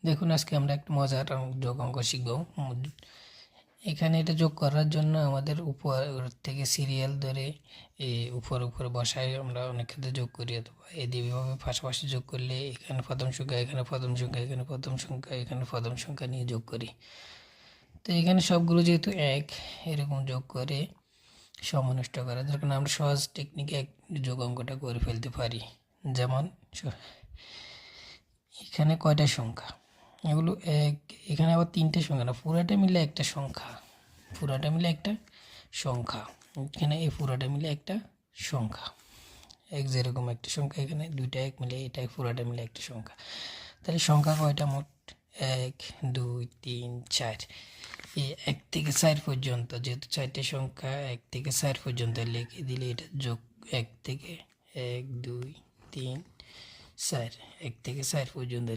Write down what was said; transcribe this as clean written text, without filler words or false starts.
দেখুন আজকে আমরা একটা মজার যোগ অঙ্ক শিখব। এখানে এটা যোগ করার জন্য আমাদের উপর থেকে সিরিয়াল ধরে উপরে বসায় আমরা অনেক ক্ষেত্রে যোগ করি, অথবা এভাবে পাশাপাশি যোগ করলে এখানে প্রথম সংখ্যা, এখানে প্রথম সংখ্যা, এখানে প্রথম সংখ্যা, এখানে প্রথম সংখ্যা নিয়ে যোগ করি। তো এখানে সবগুলো যেহেতু এক, এরকম যোগ করে সমনষ্ট করা, যার কারণে আমরা সহজ টেকনিকে এক যোগ অঙ্কটা করে ফেলতে পারি। যেমন এখানে কয়টা সংখ্যা, এগুলো এক, এখানে আবার তিনটে সংখ্যা না, পুরাটা মিলে একটা সংখ্যা, পুরাটা মিলে একটা সংখ্যা, এখানে এই পুরাটা মিলে একটা সংখ্যা, এক যেরকম একটা সংখ্যা, এখানে দুইটা এক মিলে এটা পুরাটা মিলে একটা সংখ্যা। তাহলে সংখ্যা কয়টা মোট? এক, দুই, তিন, চার। এই এক থেকে চার পর্যন্ত, যেহেতু চারটে সংখ্যা, এক থেকে চার পর্যন্ত লিখে দিলে এটা যোগ, এক থেকে এক, দুই, তিন, চার, এক থেকে চার পর্যন্ত